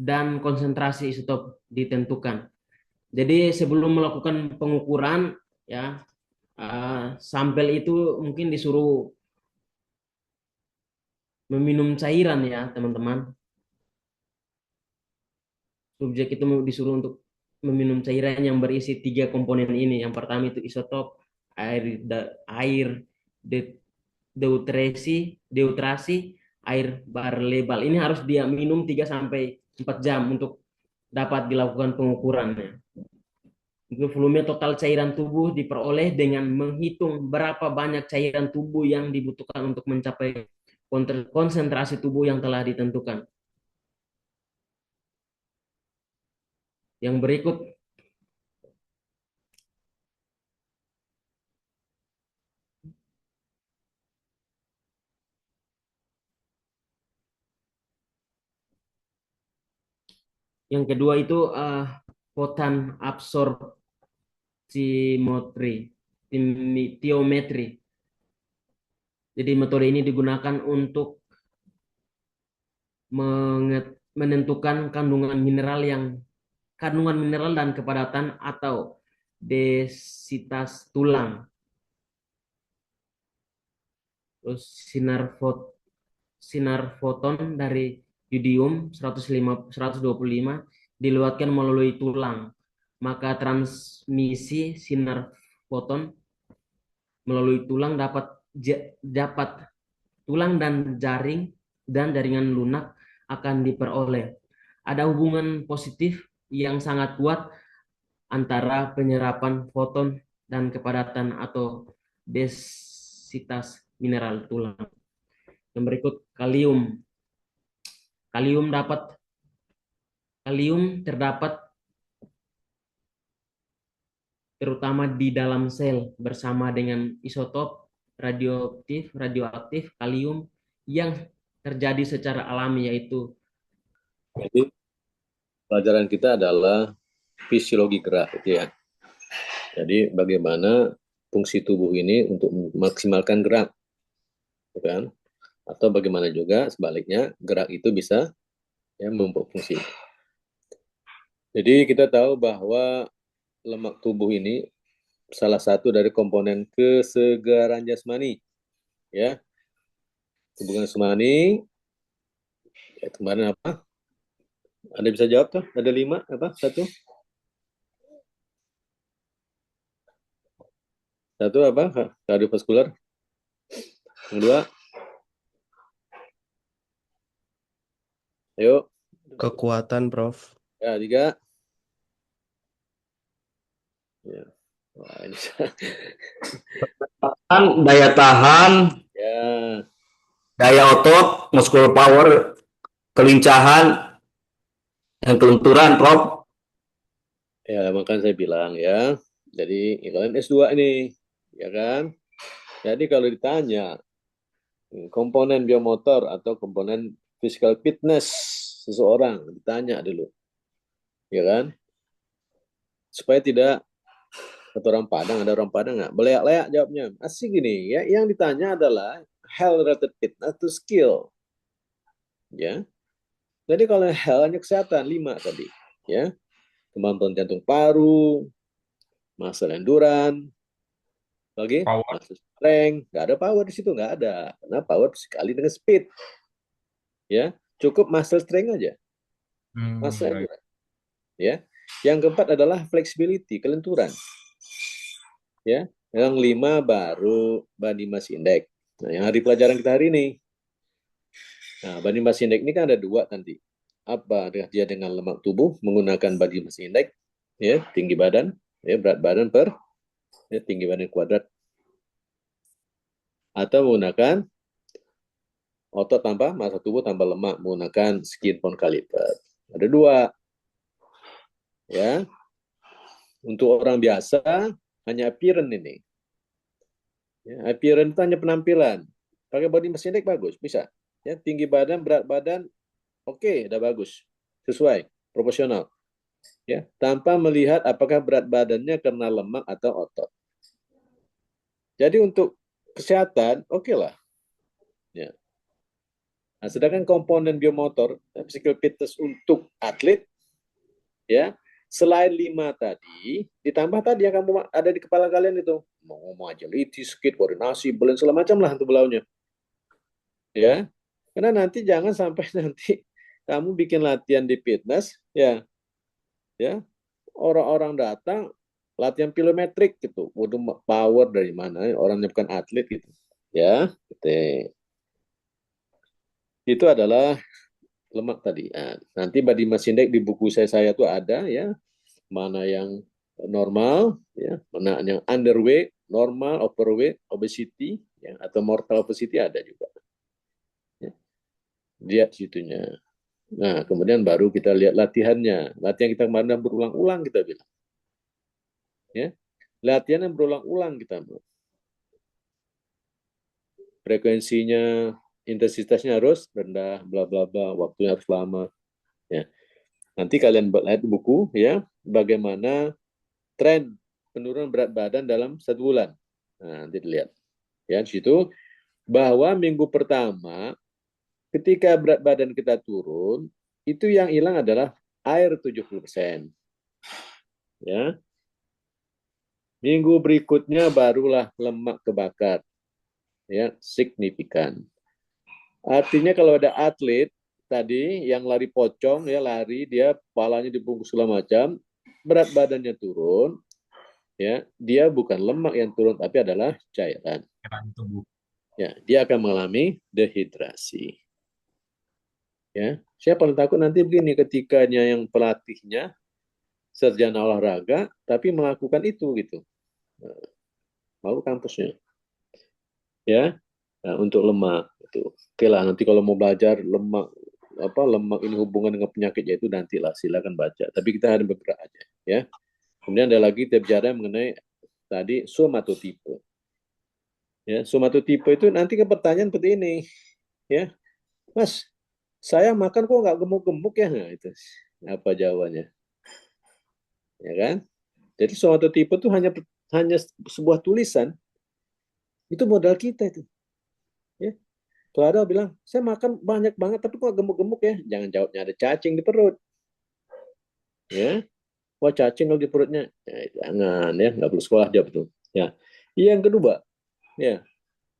dan konsentrasi isotop ditentukan. Jadi sebelum melakukan pengukuran ya, sampel itu mungkin disuruh meminum cairan ya teman-teman. Subjek itu disuruh untuk meminum cairan yang berisi tiga komponen ini. Yang pertama itu isotop, air deuterasi, air bar lebal. Ini harus dia minum 3 sampai 4 jam untuk dapat dilakukan pengukurannya. Itu volume total cairan tubuh diperoleh dengan menghitung berapa banyak cairan tubuh yang dibutuhkan untuk mencapai konsentrasi tubuh yang telah ditentukan. Yang berikut, yang kedua itu potan absorptiometri, tiometri. Jadi metode ini digunakan untuk menentukan kandungan mineral dan kepadatan atau densitas tulang. Terus sinar foton dari yodium 125 diluatkan melalui tulang. Maka transmisi sinar foton melalui tulang dapat tulang dan jaringan lunak akan diperoleh. Ada hubungan positif yang sangat kuat antara penyerapan foton dan kepadatan atau densitas mineral tulang. Yang berikut kalium. Kalium dapat kalium terdapat terutama di dalam sel bersama dengan isotop radioaktif kalium yang terjadi secara alami yaitu. Jadi pelajaran kita adalah fisiologi gerak, gitu ya. Jadi bagaimana fungsi tubuh ini untuk memaksimalkan gerak, kan? Atau bagaimana juga sebaliknya gerak itu bisa ya memperfungsi. Jadi kita tahu bahwa lemak tubuh ini salah satu dari komponen kesegaran jasmani, ya. Hubungan jasmani, ya kemarin apa? Anda bisa jawab tuh? Ada 5 apa? Satu apa? Kardiovaskular. Yang dua, ayo. Kekuatan, Prof. Ya, tiga. Ya. Wah, ini. Daya tahan, Ya, daya otot, muscle power, kelincahan, dan kelenturan, Prof. ya makanya saya bilang ya. Jadi kalian S2 ini, ya kan? Jadi kalau ditanya komponen biomotor atau komponen physical fitness seseorang, ditanya dulu, ya kan? Supaya tidak kata orang Padang, ada orang Padang nggak? Beleak-leak jawabnya. Asik gini, ya. Yang ditanya adalah health related fitness to skill, ya. Jadi kalau health hanya kesehatan 5 tadi, ya. Kemampuan jantung paru, muscle endurance, lagi Power. muscle strength, nggak ada power di situ, nggak ada. Karena power sekali dengan speed, ya. Cukup muscle strength aja, muscle Baik. endurance, ya. Yang keempat adalah flexibility, kelenturan, ya. Yang 5 baru body mass index. Nah, yang hari pelajaran kita hari ini. Nah, body mass index ini kan ada 2 nanti. Apa dia dengan lemak tubuh menggunakan body mass index, ya, tinggi badan, ya, berat badan per ya, tinggi badan kuadrat, atau menggunakan otot tambah massa tubuh tambah lemak menggunakan skin pound kali lipat. Ada 2, ya. Untuk orang biasa hanya appearance ini. Ya, appearance itu hanya penampilan. Pakai body mass index bagus, bisa. Ya, tinggi badan, berat badan, oke, udah bagus, sesuai, proporsional. Ya, tanpa melihat apakah berat badannya karena lemak atau otot. Jadi untuk kesehatan, oke lah. Ya. Nah, sedangkan komponen biomotor, physical fitness untuk atlet, ya, selain 5 tadi, ditambah tadi yang kamu ada di kepala kalian itu, mau ngomong agility, speed, koordinasi, balance, segala macam lah untuk belaunya, ya. Karena nanti jangan sampai nanti kamu bikin latihan di fitness, ya, orang-orang datang latihan plyometric gitu, waduh power dari mana? Orangnya bukan atlet gitu, ya. Gitu. Itu adalah lemak tadi. Nah, nanti body mass index di buku saya tuh ada ya, mana yang normal, ya, mana yang underweight, normal, overweight, obesity, ya, atau mortal obesity ada juga. Ya. Lihat situnya. Nah, kemudian baru kita lihat latihannya. Latihan kita kemarin berulang-ulang kita bilang. Ya. Latihan yang berulang-ulang kita bilang. Frekuensinya, intensitasnya harus rendah, bla bla bla, waktunya harus lama. Ya. Nanti kalian lihat buku ya, bagaimana tren penurunan berat badan dalam 1 bulan. Nah, nanti dilihat. Ya, di situ bahwa minggu pertama ketika berat badan kita turun, itu yang hilang adalah air 70%. Ya. Minggu berikutnya barulah lemak kebakar. Ya, signifikan. Artinya kalau ada atlet tadi yang lari pocong ya, lari dia kepalanya dibungkus segala macam, berat badannya turun, ya, dia bukan lemak yang turun tapi adalah cairan. Ya, dia akan mengalami dehidrasi. Ya, saya paling takut nanti begini ketikanya yang pelatihnya sarjana olahraga tapi melakukan itu gitu. Lalu kampusnya. Ya. Nah, untuk lemak itu. Oke lah, nanti kalau mau belajar lemak ini hubungan dengan penyakit itu nantilah silakan baca. Tapi kita harus bergerak aja, ya. Kemudian ada lagi kita bicara mengenai tadi somatotipe. Ya, somatotipe itu nanti ke pertanyaan seperti ini, ya. Mas, saya makan kok nggak gemuk-gemuk ya? Nah, itu apa jawabannya? Ya kan? Jadi somatotipe itu hanya sebuah tulisan. Itu modal kita itu. Ya. Kalau ada bilang, saya makan banyak banget tapi kok gemuk-gemuk ya? Jangan jawabnya ada cacing di perut. Ya. Wah, cacing kalau di perutnya. Ya, jangan ya, nggak perlu sekolah jawab itu. Ya. Yang kedua, ya,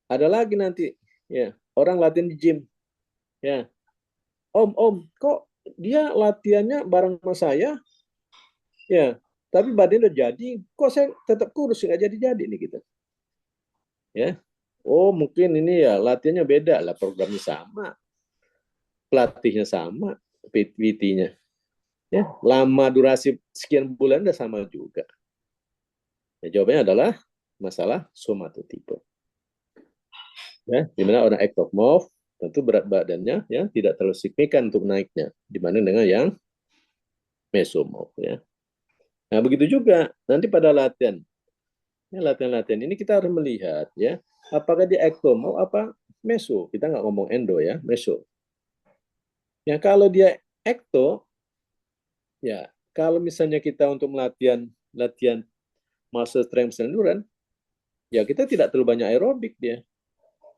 ada lagi nanti, ya, orang latihan di gym. Ya. Om, kok dia latihannya bareng sama saya? Ya, tapi badannya udah jadi, kok saya tetap kurus nggak jadi-jadi nih gitu. Ya. Oh, mungkin ini ya latihannya beda lah, programnya sama, pelatihnya sama, PT-nya. Ya, lama durasi sekian bulan udah sama juga. Ya, jawabannya adalah masalah somatotipe. Ya, di mana orang ectomorph tentu berat badannya ya tidak terlalu signifikan untuk naiknya dibanding dengan yang mesomorph ya. Nah, begitu juga nanti pada latihan. Ya, latihan-latihan ini kita harus melihat ya, apakah dia ectomorph apa meso. Kita nggak ngomong endo ya, meso. Ya, kalau dia ekto, ya kalau misalnya kita untuk latihan muscle strength endurance, ya kita tidak terlalu banyak aerobik dia.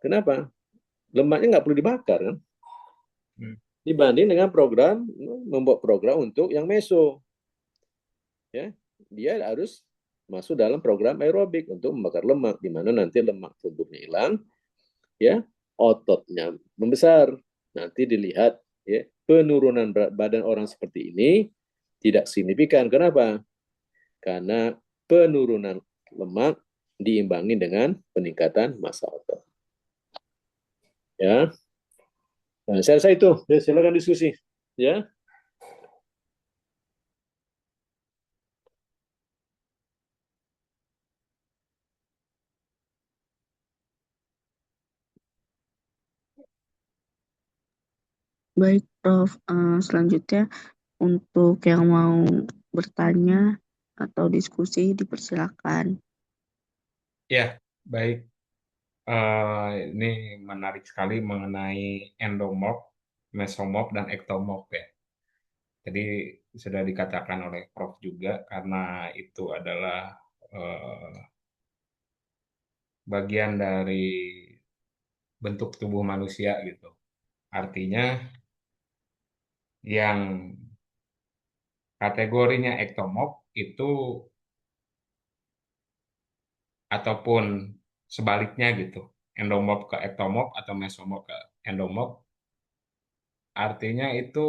Kenapa? Lemaknya nggak perlu dibakar kan? Dibanding dengan membuat program untuk yang meso. Ya, dia harus masuk dalam program aerobik untuk membakar lemak, di mana nanti lemak tubuhnya hilang, ya, ototnya membesar. Nanti dilihat ya, penurunan berat badan orang seperti ini tidak signifikan. Kenapa? Karena penurunan lemak diimbangi dengan peningkatan massa otot. Ya, nah, saya rasa itu. Ya, silakan diskusi. Ya. Baik, Prof. Selanjutnya untuk yang mau bertanya atau diskusi dipersilakan. Ya, baik. Ini menarik sekali mengenai endomorph, mesomorph, dan ektomorph ya. Jadi sudah dikatakan oleh Prof juga karena itu adalah bagian dari bentuk tubuh manusia gitu. Artinya yang kategorinya ektomorf itu ataupun sebaliknya gitu, endomorf ke ektomorf atau mesomorf ke endomorf, artinya itu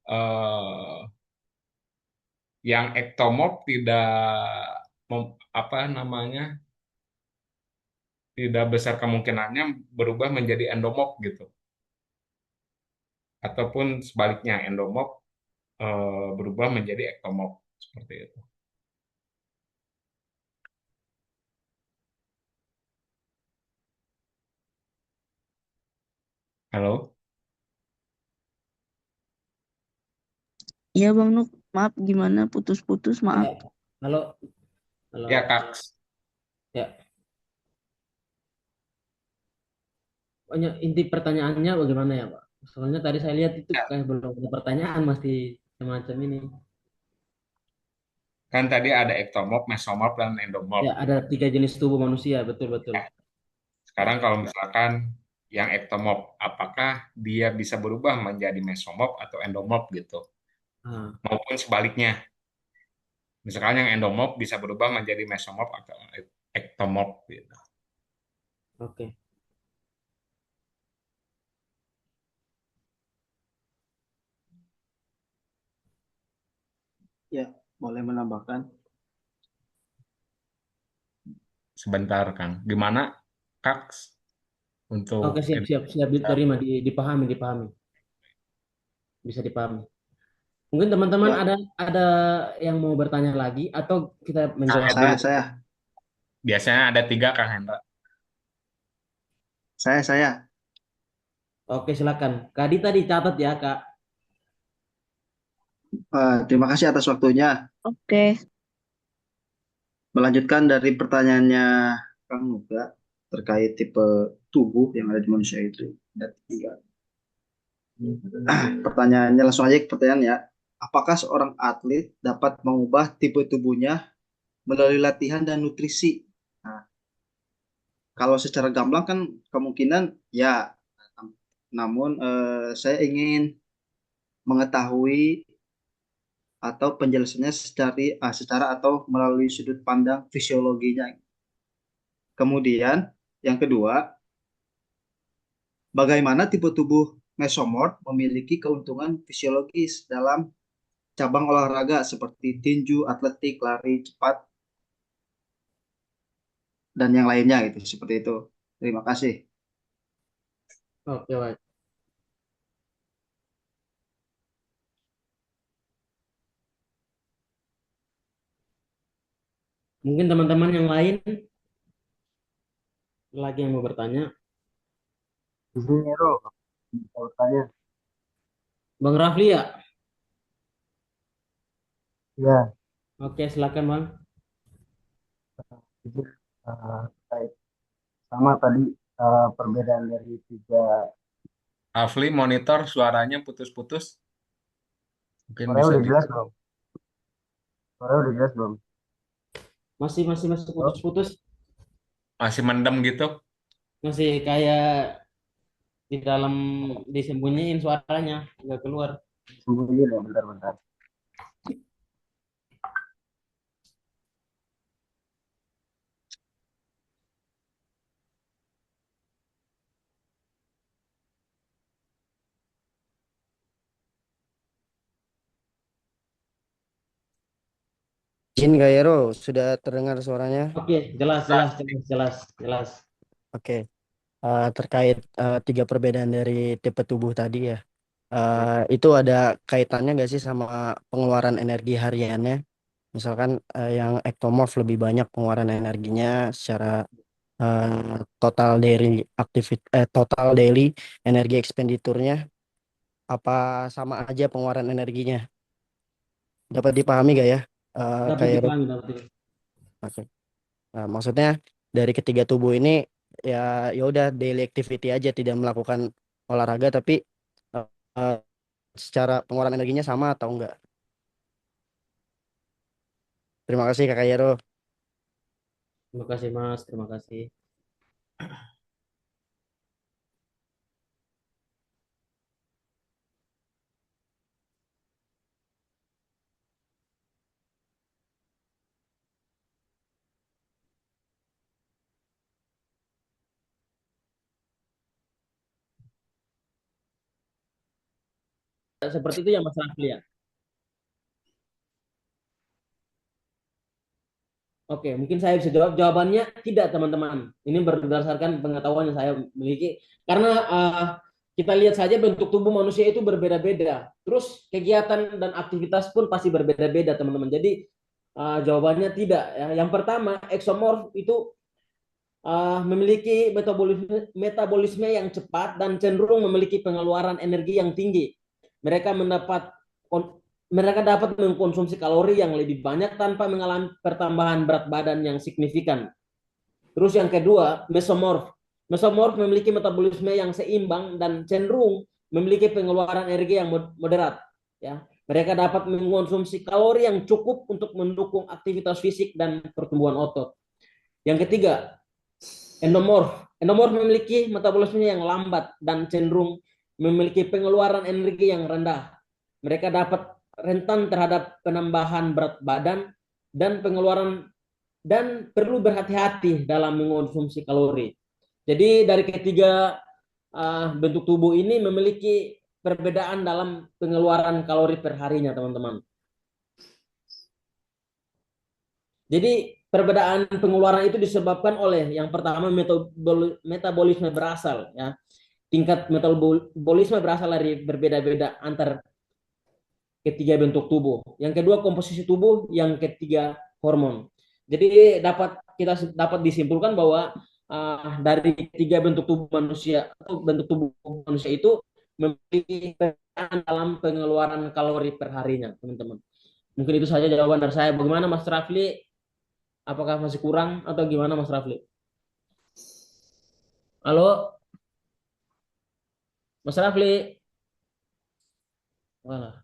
eh, yang ektomorf tidak apa namanya, tidak besar kemungkinannya berubah menjadi endomorf gitu, ataupun sebaliknya endomorf berubah menjadi ektomorf seperti itu. Halo, Iya Bang Nuk, maaf gimana putus-putus, maaf. Ya, halo, halo. ya Kak. Ya, pokoknya inti pertanyaannya bagaimana ya, Pak? Soalnya tadi saya lihat itu Ya, kayak belum ada pertanyaan, masih semacam ini. kan tadi ada ektomorf, mesomorf, dan endomorf. Ya, ada 3 jenis tubuh manusia, betul-betul. Ya, sekarang kalau misalkan yang ektomorf, apakah dia bisa berubah menjadi mesomorf atau endomorf gitu? Ah, Maupun sebaliknya, misalkan yang endomorf bisa berubah menjadi mesomorf atau ektomorf gitu. oke. Ya, boleh menambahkan. Sebentar, Kang. Gimana, Kak, untuk Oke, siap, ini? siap, siap, diterima, dipahami, dipahami, bisa dipahami. Mungkin teman-teman Ya, ada yang mau bertanya lagi atau kita menjawab dulu? saya. Biasanya ada tiga, Kang Hendra. Saya. Oke, silakan. Kak Dita dicatat ya, Kak. Terima kasih atas waktunya. Oke, Melanjutkan dari pertanyaannya Kang Nuga terkait tipe tubuh yang ada di manusia itu. Ada tiga. Pertanyaannya langsung aja ke pertanyaan ya. Apakah seorang atlet dapat mengubah tipe tubuhnya melalui latihan dan nutrisi? Nah, kalau secara gamblang kan kemungkinan ya. Namun saya ingin mengetahui atau penjelasannya secara atau melalui sudut pandang fisiologinya. Kemudian yang kedua, bagaimana tipe tubuh mesomorf memiliki keuntungan fisiologis dalam cabang olahraga seperti tinju, atletik, lari cepat, dan yang lainnya gitu, seperti itu. Terima kasih. Oke, baik. Mungkin teman-teman yang lain lagi yang mau bertanya. Izin ya, Bro. Bisa bertanya? Bang Rafli ya? Ya, Oke, silakan, Bang. izin terkait sama tadi perbedaan dari tiga. Afli, monitor suaranya putus-putus. Mungkin Suaranya bisa udah jelas belum? Suaranya udah jelas belum? Masih Oh, putus-putus. masih mendem gitu. Masih kayak di dalam disembunyiin suaranya, nggak keluar. sembunyi ya, bentar-bentar. Izin Kak Yero, sudah terdengar suaranya? Oke, jelas, jelas, jelas, jelas, jelas. Oke. Terkait tiga perbedaan dari tipe tubuh tadi ya. Itu ada kaitannya nggak sih sama pengeluaran energi hariannya? Misalkan yang ektomorf lebih banyak pengeluaran energinya secara total daily total daily energi ekspenditurnya apa sama aja pengeluaran energinya? Dapat dipahami gak ya? Dapat Kayak dipahami, dapat dipahami. Oke. Nah, maksudnya dari ketiga tubuh ini ya ya udah daily activity aja tidak melakukan olahraga tapi eh, eh, secara pengeluaran energinya sama atau enggak? Terima kasih Kakak Yero. Terima kasih, Mas. Terima kasih. seperti itu ya Mas Rafli ya? Oke, mungkin saya bisa jawab. Jawabannya tidak, teman-teman. Ini berdasarkan pengetahuan yang saya miliki. Karena kita lihat saja bentuk tubuh manusia itu berbeda-beda. Terus kegiatan dan aktivitas pun pasti berbeda-beda, teman-teman. Jadi jawabannya tidak. Ya. Yang pertama, eksomorf itu memiliki metabolisme yang cepat dan cenderung memiliki pengeluaran energi yang tinggi. Mereka dapat mengkonsumsi kalori yang lebih banyak tanpa mengalami pertambahan berat badan yang signifikan. Terus yang kedua, mesomorf. Mesomorf memiliki metabolisme yang seimbang dan cenderung memiliki pengeluaran energi yang moderat. Ya. Mereka dapat mengkonsumsi kalori yang cukup untuk mendukung aktivitas fisik dan pertumbuhan otot. Yang ketiga, endomorf. Endomorf memiliki metabolisme yang lambat dan cenderung memiliki pengeluaran energi yang rendah. Mereka dapat rentan terhadap penambahan berat badan dan pengeluaran dan perlu berhati-hati dalam mengonsumsi kalori. Jadi dari ketiga bentuk tubuh ini memiliki perbedaan dalam pengeluaran kalori per harinya, teman-teman. Jadi perbedaan pengeluaran itu disebabkan oleh yang pertama metabolisme berasal, ya. Tingkat metabolisme berasal dari berbeda-beda antar ketiga bentuk tubuh. Yang kedua komposisi tubuh, yang ketiga hormon. Jadi kita dapat disimpulkan bahwa dari tiga bentuk tubuh manusia atau bentuk tubuh manusia itu memiliki peran dalam pengeluaran kalori per harinya, teman-teman. Mungkin itu saja jawaban dari saya. Bagaimana Mas Rafli? Apakah masih kurang atau gimana Mas Rafli? Halo? Mas Rafli? Walah.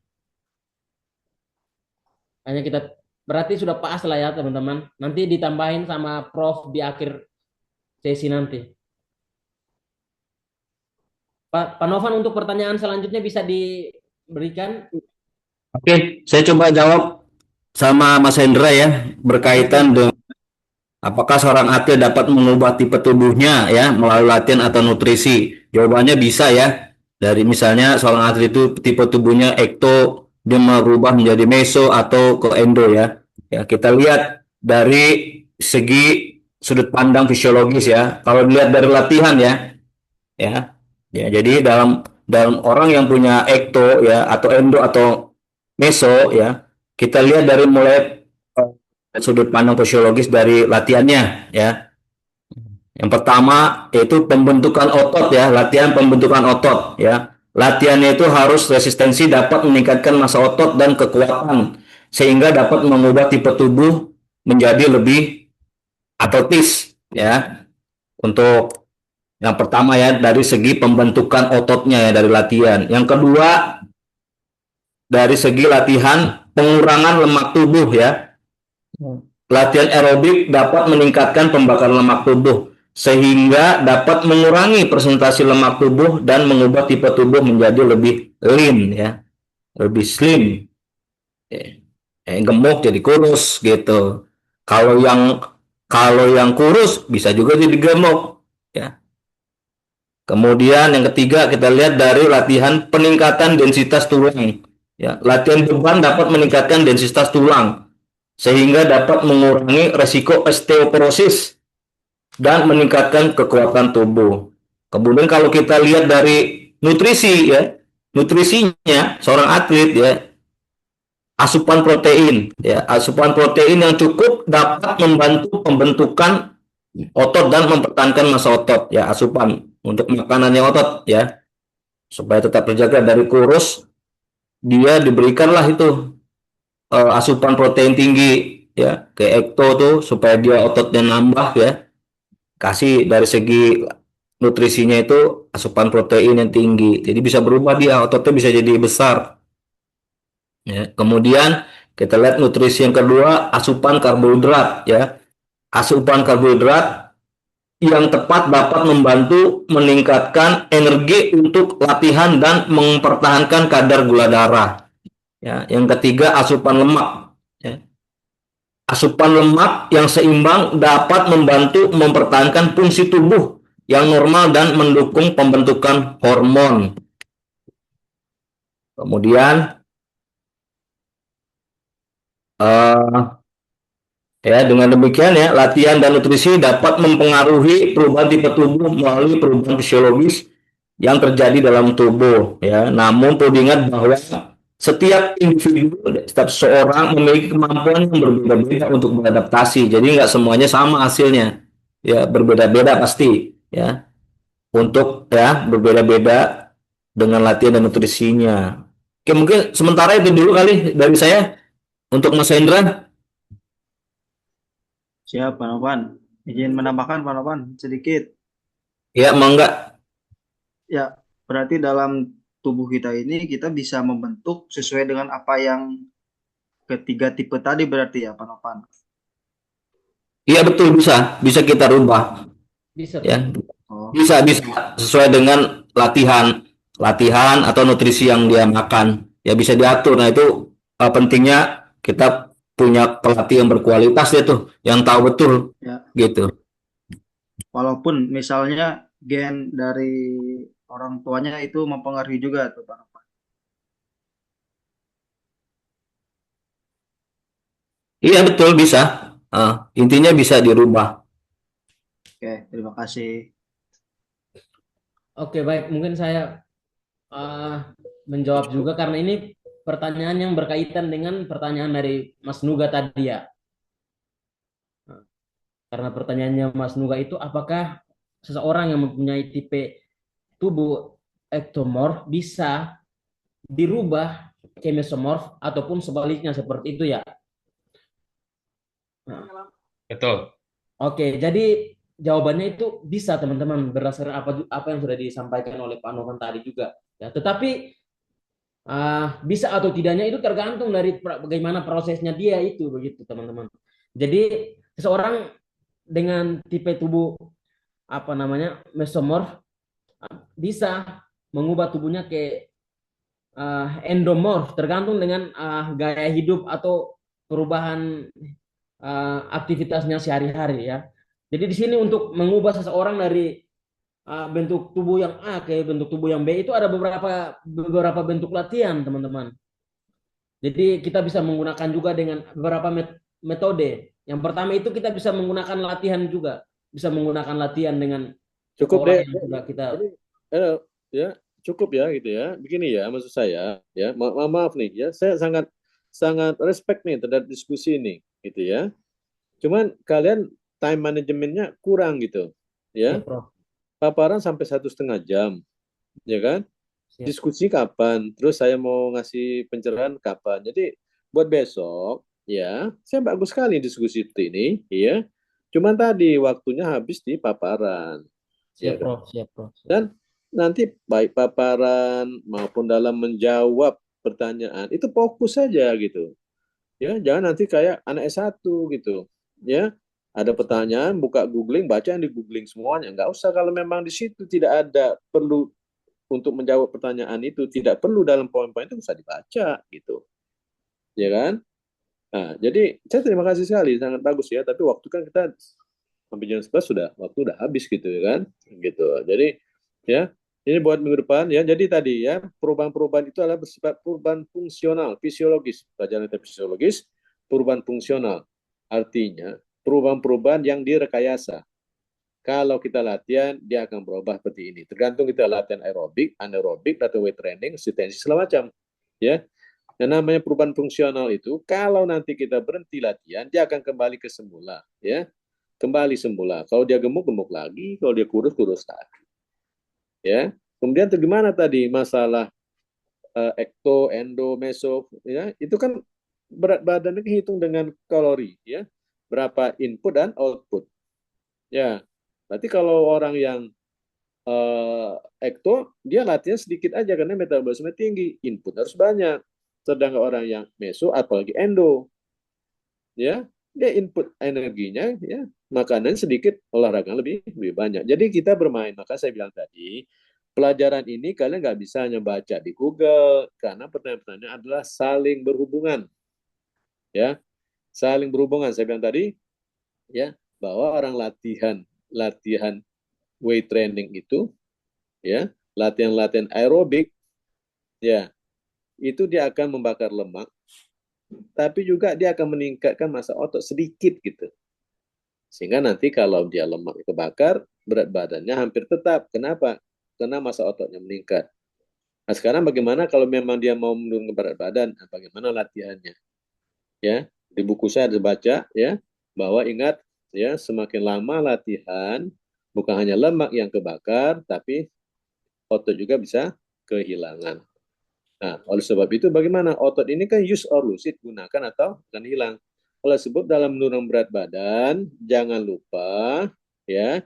Hanya kita berarti sudah pas lah ya teman-teman. Nanti ditambahin sama Prof di akhir sesi nanti. Pak Novan, untuk pertanyaan selanjutnya bisa diberikan? Oke, saya coba jawab sama Mas Hendra ya, berkaitan dengan apakah seorang atlet dapat mengubah tipe tubuhnya ya melalui latihan atau nutrisi. Jawabannya bisa ya. Dari misalnya seorang atlet itu tipe tubuhnya ekto, dia merubah menjadi meso atau ke endo ya. Ya, kita lihat dari segi sudut pandang fisiologis ya. Kalau dilihat dari latihan ya. Ya, jadi dalam orang yang punya ekto ya atau endo atau meso ya, kita lihat dari mulai sudut pandang fisiologis dari latihannya ya. Yang pertama yaitu pembentukan otot ya, latihan pembentukan otot ya. Latihannya itu harus resistensi dapat meningkatkan massa otot dan kekuatan sehingga dapat mengubah tipe tubuh menjadi lebih atletis ya. Untuk yang pertama ya dari segi pembentukan ototnya ya dari latihan. Yang kedua dari segi latihan pengurangan lemak tubuh ya. Latihan aerobik dapat meningkatkan pembakaran lemak tubuh sehingga dapat mengurangi presentasi lemak tubuh dan mengubah tipe tubuh menjadi lebih lean ya, lebih slim, gemuk jadi kurus gitu. Kalau yang kurus bisa juga jadi gemuk ya. Kemudian yang ketiga kita lihat dari latihan peningkatan densitas tulang ya. Latihan beban dapat meningkatkan densitas tulang sehingga dapat mengurangi resiko osteoporosis dan meningkatkan kekuatan tubuh. Kemudian kalau kita lihat dari nutrisi ya, nutrisinya seorang atlet ya, asupan protein ya, asupan protein yang cukup dapat membantu pembentukan otot dan mempertahankan massa otot ya, asupan untuk makanannya otot ya, supaya tetap terjaga dari kurus, dia diberikanlah itu asupan protein tinggi ya, ke ekto tuh supaya dia ototnya nambah ya. Kasih dari segi nutrisinya itu asupan protein yang tinggi, jadi bisa berubah dia, ototnya bisa jadi besar ya. Kemudian kita lihat nutrisi yang kedua, asupan karbohidrat ya. Asupan karbohidrat yang tepat dapat membantu meningkatkan energi untuk latihan dan mempertahankan kadar gula darah ya. Yang ketiga asupan lemak ya. Asupan lemak yang seimbang dapat membantu mempertahankan fungsi tubuh yang normal dan mendukung pembentukan hormon. Kemudian eh, ya, dengan demikian ya, latihan dan nutrisi dapat mempengaruhi perubahan tipe tubuh melalui perubahan fisiologis yang terjadi dalam tubuh ya. Namun perlu diingat bahwa setiap individu, setiap seorang memiliki kemampuan yang berbeda-beda untuk beradaptasi. Jadi nggak semuanya sama hasilnya. Ya, berbeda-beda pasti ya. Untuk ya berbeda-beda dengan latihan dan nutrisinya. Oke, mungkin sementara itu dulu kali dari saya untuk Mas Hendra. Siap, Pak Novan. Izin menambahkan, Pak Novan, sedikit. Ya, mangga. Ya, berarti dalam tubuh kita ini kita bisa membentuk sesuai dengan apa yang ketiga tipe tadi berarti ya, Pak Novan. Iya betul, bisa kita rubah Bisa ya, tuh. Oh, bisa sesuai dengan latihan atau nutrisi yang dia makan ya, bisa diatur. Nah itu pentingnya kita punya pelatih yang berkualitas ya tuh, yang tahu betul ya. gitu. Walaupun misalnya gen dari orang tuanya itu mempengaruhi juga tuh, Pak Novan. Iya betul, bisa. Intinya bisa dirubah. Oke, terima kasih. Oke, baik. Mungkin saya menjawab juga karena ini pertanyaan yang berkaitan dengan pertanyaan dari Mas Nuga tadi ya. Karena pertanyaannya Mas Nuga itu apakah seseorang yang mempunyai tipe tubuh ektomorf bisa dirubah ke mesomorf ataupun sebaliknya seperti itu ya. Nah, Betul. oke, jadi jawabannya itu bisa teman-teman berdasarkan apa yang sudah disampaikan oleh Pak Novan tadi juga. Ya, tetapi bisa atau tidaknya itu tergantung dari bagaimana prosesnya dia itu begitu teman-teman. Jadi seseorang dengan tipe tubuh apa namanya mesomorf bisa mengubah tubuhnya ke endomorf tergantung dengan gaya hidup atau perubahan aktivitasnya sehari-hari ya. Jadi di sini untuk mengubah seseorang dari bentuk tubuh yang A ke bentuk tubuh yang B itu ada beberapa bentuk latihan teman-teman. Jadi kita bisa menggunakan juga dengan beberapa metode. Yang pertama itu kita bisa menggunakan latihan juga, bisa menggunakan latihan dengan Cukup seseorang deh. yang sudah kita. Jadi, ya cukup ya gitu ya. Begini ya maksud saya ya. Maaf nih ya. Saya sangat sangat respect nih terhadap diskusi ini gitu ya. Cuman kalian time manajemennya kurang gitu Ya, ya. Prof. Paparan sampai 1,5 jam ya kan. Siap. Diskusi kapan, terus saya mau ngasih pencerahan kapan. Jadi buat besok ya, saya bagus sekali diskusi ini ya. Cuman tadi waktunya habis di paparan ya Siap, kan. Prof. Siap, Prof. Dan nanti baik paparan maupun dalam menjawab pertanyaan itu fokus saja gitu. Ya, jangan nanti kayak anak S1 gitu. Ya, ada pertanyaan, buka googling, baca yang di googling semuanya. Nggak usah kalau memang di situ tidak ada perlu untuk menjawab pertanyaan itu, tidak perlu dalam poin-poin itu bisa dibaca gitu. Ya kan? Nah, jadi saya terima kasih sekali, sangat bagus ya. Tapi waktu kan kita sampai jam 11 sudah waktu udah habis gitu ya kan? Gitu. Jadi ya, ini buat minggu depan ya. Jadi tadi ya, perubahan-perubahan itu adalah bersifat perubahan fungsional, fisiologis. Pelajaran fisiologis, perubahan fungsional. Artinya, perubahan-perubahan yang direkayasa. Kalau kita latihan, dia akan berubah seperti ini. Tergantung kita latihan aerobik, anaerobik, atau weight training, resistensi, segala macam. Ya, yang namanya perubahan fungsional itu, kalau nanti kita berhenti latihan, dia akan kembali ke semula. Ya, kembali semula. Kalau dia gemuk, gemuk lagi. Kalau dia kurus, kurus lagi. Ya, kemudian gimana tadi masalah ekto, endo, meso, ya, itu kan berat badannya dihitung dengan kalori, ya, berapa input dan output. Ya, berarti kalau orang yang ekto, dia latihan sedikit aja karena metabolisme tinggi, input harus banyak. Sedangkan orang yang meso, apalagi endo, ya, dia input energinya, ya, makanan sedikit, olahraga lebih banyak. Jadi kita bermain. Maka saya bilang tadi, pelajaran ini kalian nggak bisa hanya baca di Google karena pertanyaan-pertanyaan adalah saling berhubungan, ya, saling berhubungan. Saya bilang tadi, ya, bahwa orang latihan weight training itu, ya, latihan-latihan aerobik, ya, itu dia akan membakar lemak, tapi juga dia akan meningkatkan massa otot sedikit gitu. Sehingga nanti kalau dia lemak kebakar, berat badannya hampir tetap. Kenapa? Karena massa ototnya meningkat. Nah, sekarang bagaimana kalau memang dia mau menurunkan berat badan? Nah, bagaimana latihannya? Ya, di buku saya ada baca ya bahwa ingat ya, semakin lama latihan, bukan hanya lemak yang kebakar, tapi otot juga bisa kehilangan. Nah, oleh sebab itu bagaimana? Otot ini kan use or lose it, gunakan atau akan hilang. Oleh sebab dalam menurunkan berat badan, jangan lupa ya,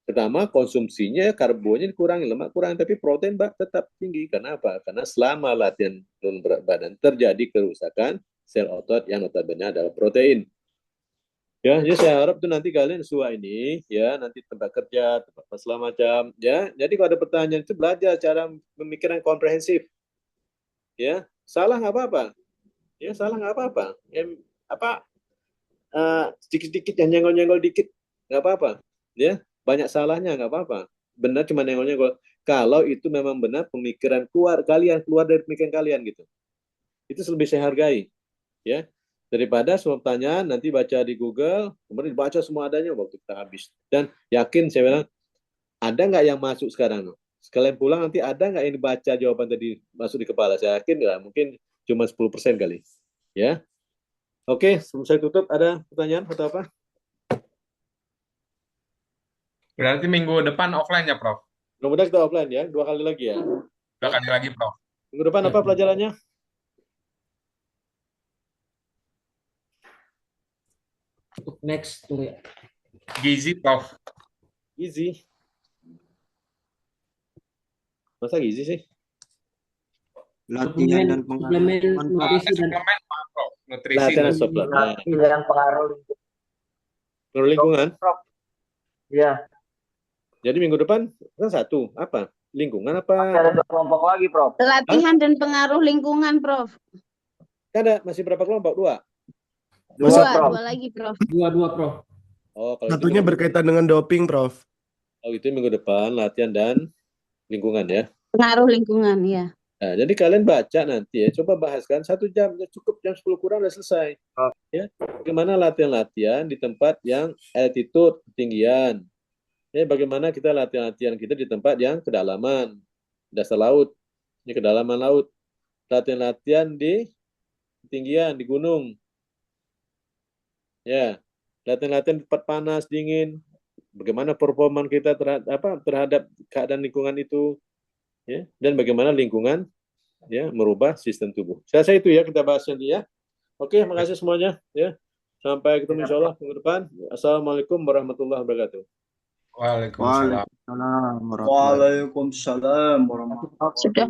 pertama konsumsinya karbonya dikurangi, lemak kurang, tapi protein tetap tinggi. Karena apa? Karena selama latihan menurunkan berat badan terjadi kerusakan sel otot yang notabene adalah protein. Ya, jadi saya harap tuh nanti kalian SUA ini ya, nanti tempat kerja, tempat segala macam ya. Jadi kalau ada pertanyaan itu belajar cara pemikiran komprehensif. Ya, salah nggak apa-apa. Ya, salah nggak apa-apa. Sedikit-sedikit yang nyenggol-nyenggol dikit nggak apa-apa. Ya, banyak salahnya nggak apa-apa. Benar cuma nyenggol-nyenggol. Kalau itu memang benar pemikiran keluar dari pemikiran kalian gitu. Itu lebih saya hargai. Ya, daripada semua pertanyaan nanti baca di Google, kemudian dibaca semua adanya waktu kita habis. Dan yakin saya bilang, ada nggak yang masuk sekarang? Sekalian pulang nanti ada nggak yang dibaca jawaban tadi masuk di kepala? Saya yakin nggak, mungkin cuma 10% kali. Ya, oke, sebelum saya tutup, ada pertanyaan atau apa? Berarti minggu depan offline ya, Prof? Mudah-mudahan kita offline ya, 2 kali lagi ya. 2 kali lagi, Prof. Minggu depan apa pelajarannya? Next tunggu ya. Gizi, Prof. Gizi. Masa gizi sih? Latihan dan suplemen nutrisi dan Suplemen, Prof. Nutrisi. Latihan suplemen. Latihan pengaruh Pengaruh lingkungan. ya. Jadi minggu depan kan satu apa? Lingkungan apa? Ada 2 kelompok lagi, Prof. Latihan dan pengaruh lingkungan, Prof. Ada masih berapa kelompok? 2. Dua lagi, Prof. dua Prof. Oh, kalau Satunya berkaitan dengan doping, Prof. Oh, itu minggu depan latihan dan lingkungan ya. Pengaruh lingkungan, ya. Nah, jadi kalian baca nanti ya, coba bahaskan 1 jam, ya cukup, jam 10 kurang udah selesai. Ya, bagaimana latihan-latihan di tempat yang altitude ketinggian. Ya, bagaimana kita latihan-latihan kita di tempat yang kedalaman, dasar laut, ini kedalaman laut. Latihan-latihan di ketinggian, di gunung. Ya, latihan-latihan di tempat panas, dingin. Bagaimana performa kita terhadap keadaan lingkungan itu. Ya, dan bagaimana lingkungan ya merubah sistem tubuh. Saya rasa itu ya kita bahas nanti ya. Oke, makasih semuanya ya. Sampai ketemu insyaallah minggu depan. Assalamualaikum warahmatullahi wabarakatuh. Waalaikumsalam. Waalaikumsalam warahmatullahi wabarakatuh. Sudah.